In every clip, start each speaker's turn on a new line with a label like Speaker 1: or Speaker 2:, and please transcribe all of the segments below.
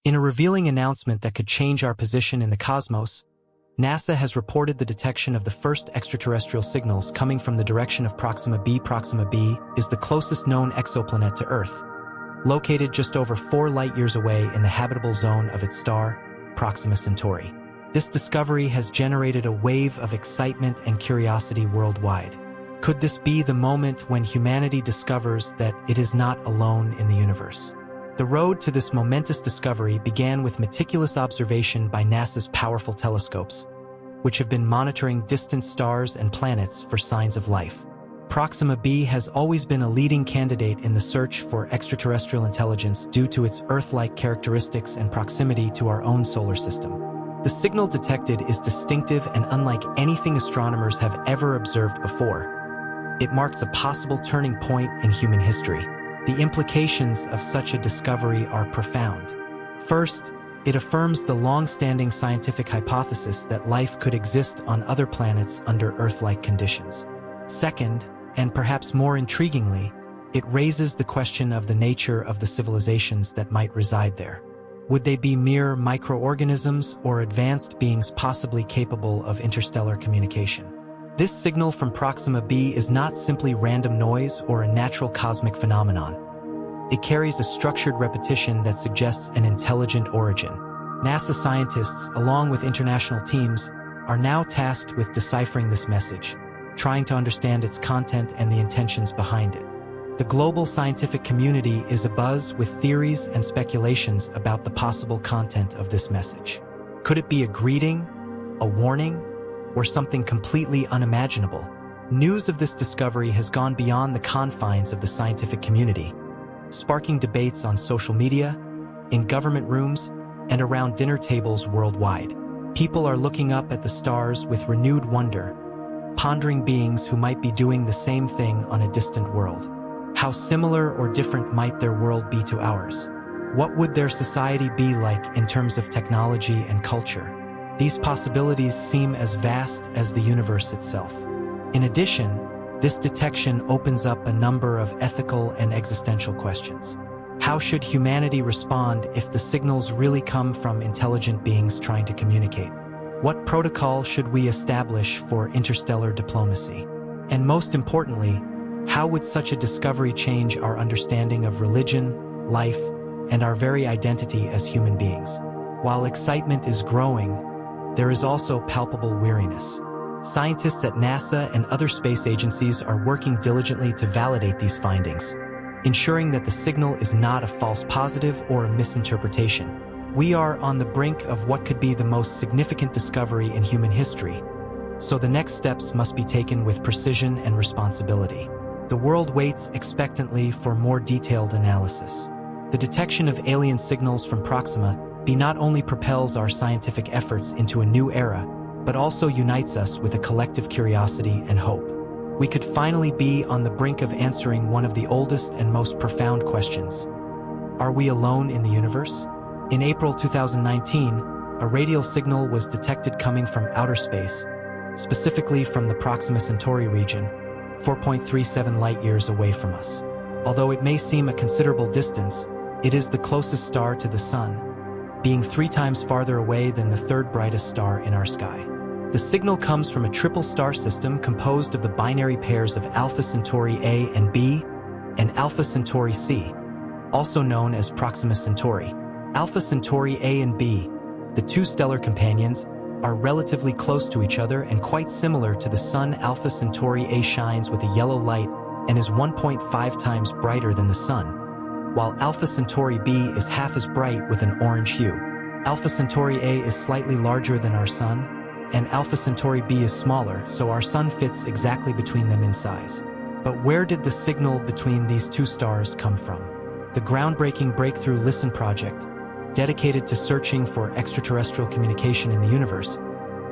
Speaker 1: In a revealing announcement that could change our position in the cosmos, NASA has reported the detection of the first extraterrestrial signals coming from the direction of Proxima B. Proxima B is the closest known exoplanet to Earth, located just over 4 light-years away in the habitable zone of its star, Proxima Centauri. This discovery has generated a wave of excitement and curiosity worldwide. Could this be the moment when humanity discovers that it is not alone in the universe? The road to this momentous discovery began with meticulous observation by NASA's powerful telescopes, which have been monitoring distant stars and planets for signs of life. Proxima B has always been a leading candidate in the search for extraterrestrial intelligence due to its Earth-like characteristics and proximity to our own solar system. The signal detected is distinctive and unlike anything astronomers have ever observed before. It marks a possible turning point in human history. The implications of such a discovery are profound. First, it affirms the long-standing scientific hypothesis that life could exist on other planets under Earth-like conditions. Second, and perhaps more intriguingly, it raises the question of the nature of the civilizations that might reside there. Would they be mere microorganisms or advanced beings possibly capable of interstellar communication? This signal from Proxima B is not simply random noise or a natural cosmic phenomenon. It carries a structured repetition that suggests an intelligent origin. NASA scientists, along with international teams, are now tasked with deciphering this message, trying to understand its content and the intentions behind it. The global scientific community is abuzz with theories and speculations about the possible content of this message. Could it be a greeting, a warning, or something completely unimaginable? News of this discovery has gone beyond the confines of the scientific community, sparking debates on social media, in government rooms, and around dinner tables worldwide. People are looking up at the stars with renewed wonder, pondering beings who might be doing the same thing on a distant world. How similar or different might their world be to ours? What would their society be like in terms of technology and culture? These possibilities seem as vast as the universe itself. In addition, this detection opens up a number of ethical and existential questions. How should humanity respond if the signals really come from intelligent beings trying to communicate? What protocol should we establish for interstellar diplomacy? And most importantly, how would such a discovery change our understanding of religion, life, and our very identity as human beings? While excitement is growing, there is also palpable weariness. Scientists at NASA and other space agencies are working diligently to validate these findings, ensuring that the signal is not a false positive or a misinterpretation. We are on the brink of what could be the most significant discovery in human history, so the next steps must be taken with precision and responsibility. The world waits expectantly for more detailed analysis. The detection of alien signals from Proxima B not only propels our scientific efforts into a new era, but also unites us with a collective curiosity and hope. We could finally be on the brink of answering one of the oldest and most profound questions. Are we alone in the universe? In April 2019, a radial signal was detected coming from outer space, specifically from the Proxima Centauri region, 4.37 light-years away from us. Although it may seem a considerable distance, it is the closest star to the Sun, being 3 times farther away than the third brightest star in our sky. The signal comes from a triple star system composed of the binary pairs of Alpha Centauri A and B and Alpha Centauri C, also known as Proxima Centauri. Alpha Centauri A and B, the 2 stellar companions, are relatively close to each other and quite similar to the Sun. Alpha Centauri A shines with a yellow light and is 1.5 times brighter than the Sun, while Alpha Centauri B is half as bright with an orange hue. Alpha Centauri A is slightly larger than our Sun, and Alpha Centauri B is smaller, so our Sun fits exactly between them in size. But where did the signal between these 2 stars come from? The groundbreaking Breakthrough Listen project, dedicated to searching for extraterrestrial communication in the universe,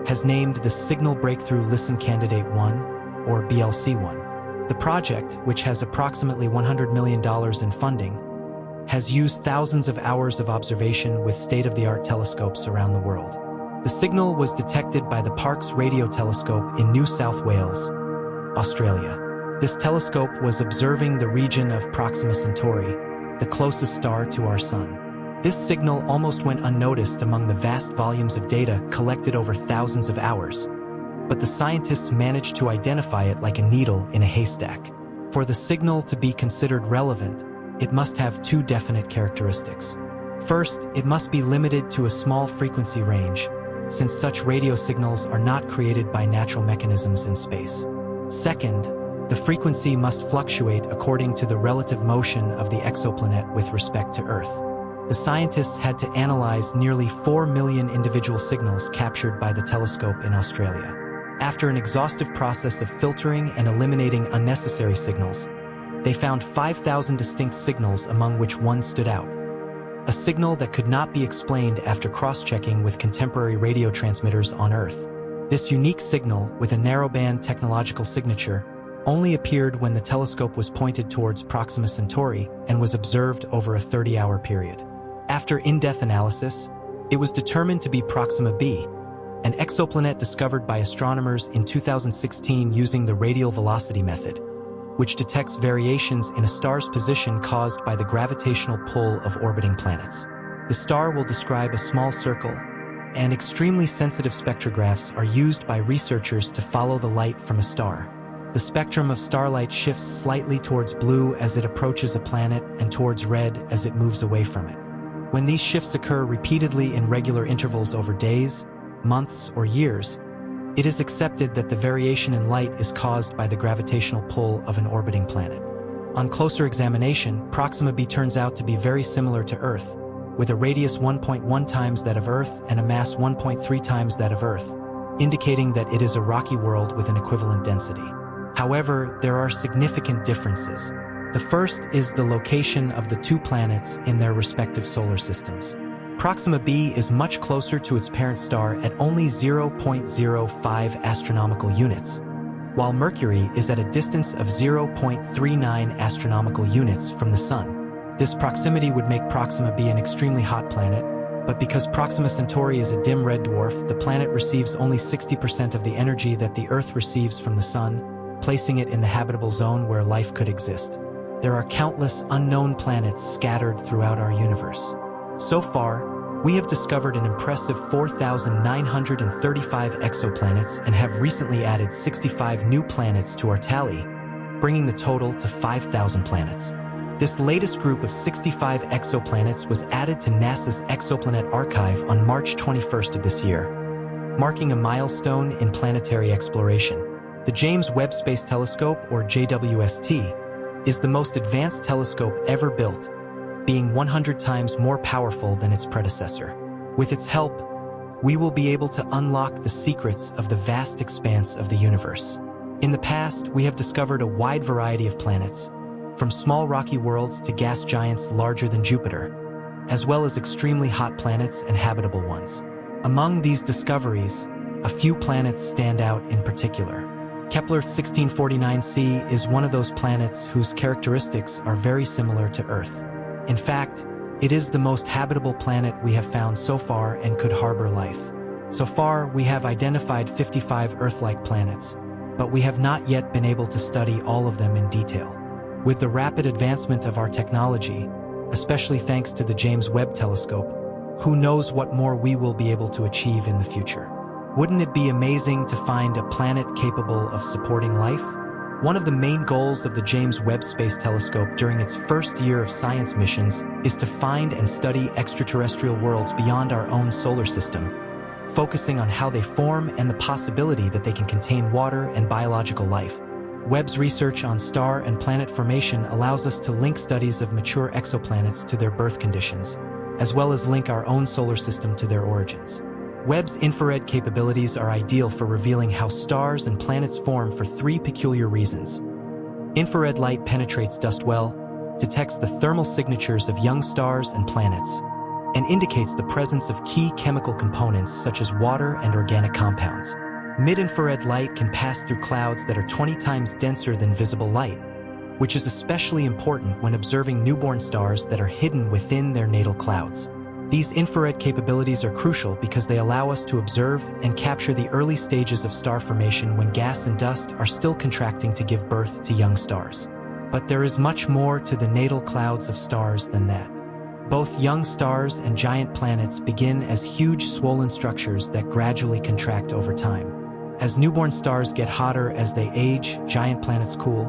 Speaker 1: has named the Signal Breakthrough Listen Candidate 1, or BLC-1. The project, which has approximately $100 million in funding, has used thousands of hours of observation with state-of-the-art telescopes around the world. The signal was detected by the Parkes Radio Telescope in New South Wales, Australia. This telescope was observing the region of Proxima Centauri, the closest star to our Sun. This signal almost went unnoticed among the vast volumes of data collected over thousands of hours. But the scientists managed to identify it like a needle in a haystack. For the signal to be considered relevant, it must have two definite characteristics. First, it must be limited to a small frequency range, since such radio signals are not created by natural mechanisms in space. Second, the frequency must fluctuate according to the relative motion of the exoplanet with respect to Earth. The scientists had to analyze nearly 4 million individual signals captured by the telescope in Australia. After an exhaustive process of filtering and eliminating unnecessary signals, they found 5,000 distinct signals, among which one stood out. A signal that could not be explained after cross-checking with contemporary radio transmitters on Earth. This unique signal, with a narrowband technological signature, only appeared when the telescope was pointed towards Proxima Centauri and was observed over a 30-hour period. After in-depth analysis, it was determined to be Proxima B, an exoplanet discovered by astronomers in 2016 using the radial velocity method, which detects variations in a star's position caused by the gravitational pull of orbiting planets. The star will describe a small circle, and extremely sensitive spectrographs are used by researchers to follow the light from a star. The spectrum of starlight shifts slightly towards blue as it approaches a planet and towards red as it moves away from it. When these shifts occur repeatedly in regular intervals over days, months, or years, it is accepted that the variation in light is caused by the gravitational pull of an orbiting planet. On closer examination, Proxima B turns out to be very similar to Earth, with a radius 1.1 times that of Earth and a mass 1.3 times that of Earth, indicating that it is a rocky world with an equivalent density. However, there are significant differences. The first is the location of the two planets in their respective solar systems. Proxima B is much closer to its parent star at only 0.05 astronomical units, while Mercury is at a distance of 0.39 astronomical units from the Sun. This proximity would make Proxima B an extremely hot planet, but because Proxima Centauri is a dim red dwarf, the planet receives only 60% of the energy that the Earth receives from the Sun, placing it in the habitable zone where life could exist. There are countless unknown planets scattered throughout our universe. So far, we have discovered an impressive 4,935 exoplanets and have recently added 65 new planets to our tally, bringing the total to 5,000 planets. This latest group of 65 exoplanets was added to NASA's Exoplanet Archive on March 21st of this year, marking a milestone in planetary exploration. The James Webb Space Telescope, or JWST, is the most advanced telescope ever built, being 100 times more powerful than its predecessor. With its help, we will be able to unlock the secrets of the vast expanse of the universe. In the past, we have discovered a wide variety of planets, from small rocky worlds to gas giants larger than Jupiter, as well as extremely hot planets and habitable ones. Among these discoveries, a few planets stand out in particular. Kepler 1649c is one of those planets whose characteristics are very similar to Earth. In fact, it is the most habitable planet we have found so far and could harbor life. So far, we have identified 55 Earth-like planets, but we have not yet been able to study all of them in detail. With the rapid advancement of our technology, especially thanks to the James Webb Telescope, who knows what more we will be able to achieve in the future. Wouldn't it be amazing to find a planet capable of supporting life? One of the main goals of the James Webb Space Telescope during its first year of science missions is to find and study extraterrestrial worlds beyond our own solar system, focusing on how they form and the possibility that they can contain water and biological life. Webb's research on star and planet formation allows us to link studies of mature exoplanets to their birth conditions, as well as link our own solar system to their origins. Webb's infrared capabilities are ideal for revealing how stars and planets form for three peculiar reasons. Infrared light penetrates dust well, detects the thermal signatures of young stars and planets, and indicates the presence of key chemical components such as water and organic compounds. Mid-infrared light can pass through clouds that are 20 times denser than visible light, which is especially important when observing newborn stars that are hidden within their natal clouds. These infrared capabilities are crucial because they allow us to observe and capture the early stages of star formation when gas and dust are still contracting to give birth to young stars. But there is much more to the natal clouds of stars than that. Both young stars and giant planets begin as huge swollen structures that gradually contract over time. As newborn stars get hotter as they age, giant planets cool,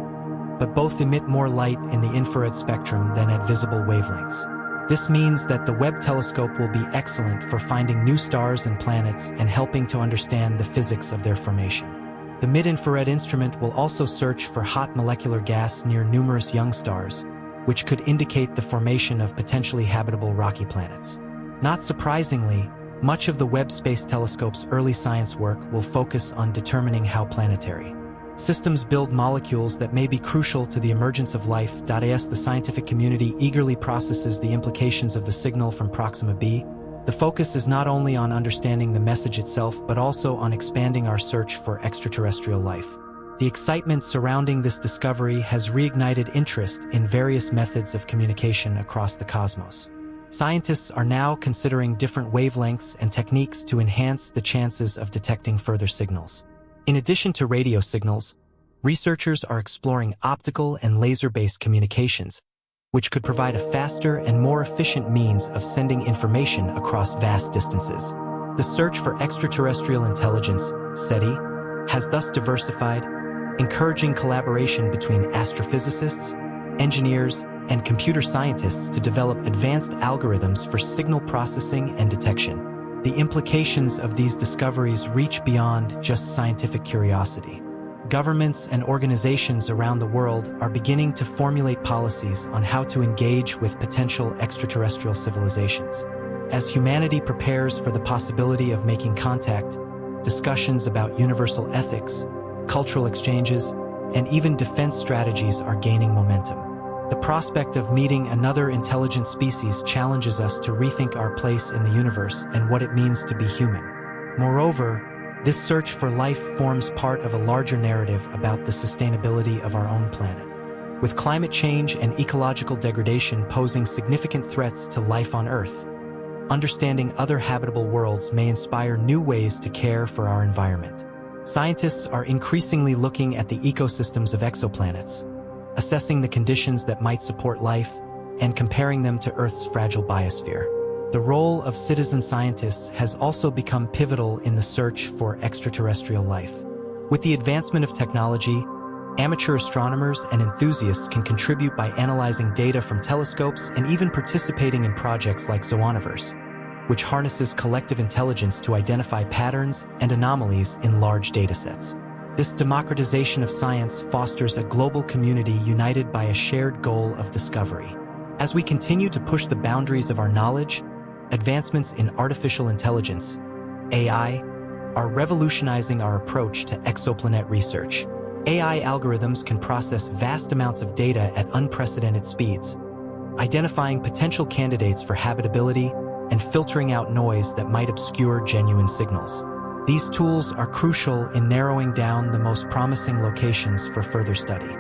Speaker 1: but both emit more light in the infrared spectrum than at visible wavelengths. This means that the Webb telescope will be excellent for finding new stars and planets and helping to understand the physics of their formation. The mid-infrared instrument will also search for hot molecular gas near numerous young stars, which could indicate the formation of potentially habitable rocky planets. Not surprisingly, much of the Webb Space Telescope's early science work will focus on determining how planetary systems build molecules that may be crucial to the emergence of life. As the scientific community eagerly processes the implications of the signal from Proxima B, the focus is not only on understanding the message itself but also on expanding our search for extraterrestrial life. The excitement surrounding this discovery has reignited interest in various methods of communication across the cosmos. Scientists are now considering different wavelengths and techniques to enhance the chances of detecting further signals. In addition to radio signals, researchers are exploring optical and laser-based communications, which could provide a faster and more efficient means of sending information across vast distances. The search for extraterrestrial intelligence, SETI, has thus diversified, encouraging collaboration between astrophysicists, engineers, and computer scientists to develop advanced algorithms for signal processing and detection. The implications of these discoveries reach beyond just scientific curiosity. Governments and organizations around the world are beginning to formulate policies on how to engage with potential extraterrestrial civilizations. As humanity prepares for the possibility of making contact, discussions about universal ethics, cultural exchanges, and even defense strategies are gaining momentum. The prospect of meeting another intelligent species challenges us to rethink our place in the universe and what it means to be human. Moreover, this search for life forms part of a larger narrative about the sustainability of our own planet. With climate change and ecological degradation posing significant threats to life on Earth, understanding other habitable worlds may inspire new ways to care for our environment. Scientists are increasingly looking at the ecosystems of exoplanets, assessing the conditions that might support life, and comparing them to Earth's fragile biosphere. The role of citizen scientists has also become pivotal in the search for extraterrestrial life. With the advancement of technology, amateur astronomers and enthusiasts can contribute by analyzing data from telescopes and even participating in projects like Zooniverse, which harnesses collective intelligence to identify patterns and anomalies in large datasets. This democratization of science fosters a global community united by a shared goal of discovery. As we continue to push the boundaries of our knowledge, advancements in artificial intelligence, AI, are revolutionizing our approach to exoplanet research. AI algorithms can process vast amounts of data at unprecedented speeds, identifying potential candidates for habitability and filtering out noise that might obscure genuine signals. These tools are crucial in narrowing down the most promising locations for further study.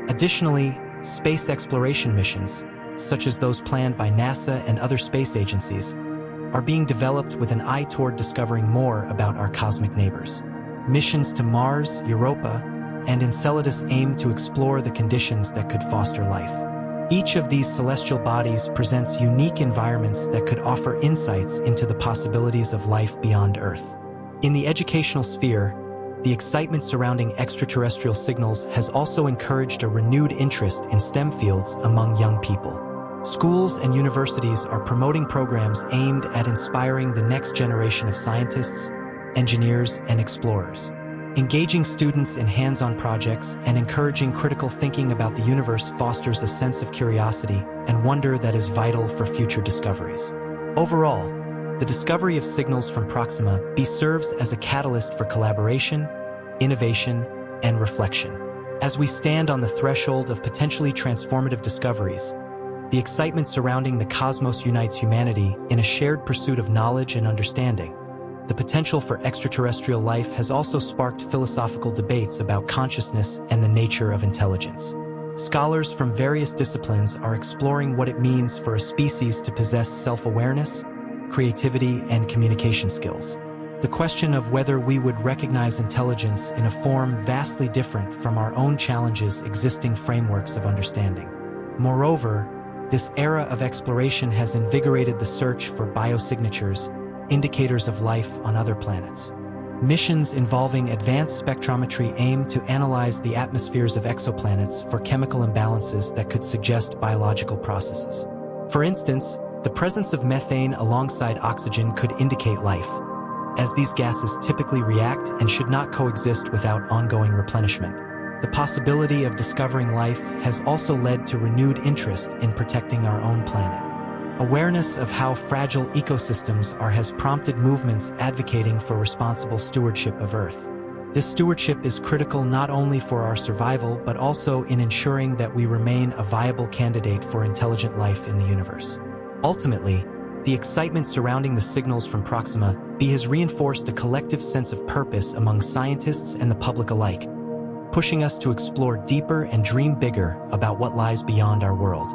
Speaker 1: Additionally, space exploration missions, such as those planned by NASA and other space agencies, are being developed with an eye toward discovering more about our cosmic neighbors. Missions to Mars, Europa, and Enceladus aim to explore the conditions that could foster life. Each of these celestial bodies presents unique environments that could offer insights into the possibilities of life beyond Earth. In the educational sphere, the excitement surrounding extraterrestrial signals has also encouraged a renewed interest in STEM fields among young people. Schools and universities are promoting programs aimed at inspiring the next generation of scientists, engineers, and explorers. Engaging students in hands-on projects and encouraging critical thinking about the universe fosters a sense of curiosity and wonder that is vital for future discoveries. Overall, the discovery of signals from Proxima B serves as a catalyst for collaboration, innovation, and reflection. As we stand on the threshold of potentially transformative discoveries, the excitement surrounding the cosmos unites humanity in a shared pursuit of knowledge and understanding. The potential for extraterrestrial life has also sparked philosophical debates about consciousness and the nature of intelligence. Scholars from various disciplines are exploring what it means for a species to possess self-awareness, creativity, and communication skills. The question of whether we would recognize intelligence in a form vastly different from our own challenges existing frameworks of understanding. Moreover, This era of exploration has invigorated the search for biosignatures, indicators of life on other planets. Missions involving advanced spectrometry aim to analyze the atmospheres of exoplanets for chemical imbalances that could suggest biological processes. For instance, the presence of methane alongside oxygen could indicate life, as these gases typically react and should not coexist without ongoing replenishment. The possibility of discovering life has also led to renewed interest in protecting our own planet. Awareness of how fragile ecosystems are has prompted movements advocating for responsible stewardship of Earth. This stewardship is critical not only for our survival but also in ensuring that we remain a viable candidate for intelligent life in the universe. Ultimately, the excitement surrounding the signals from Proxima B has reinforced a collective sense of purpose among scientists and the public alike, pushing us to explore deeper and dream bigger about what lies beyond our world.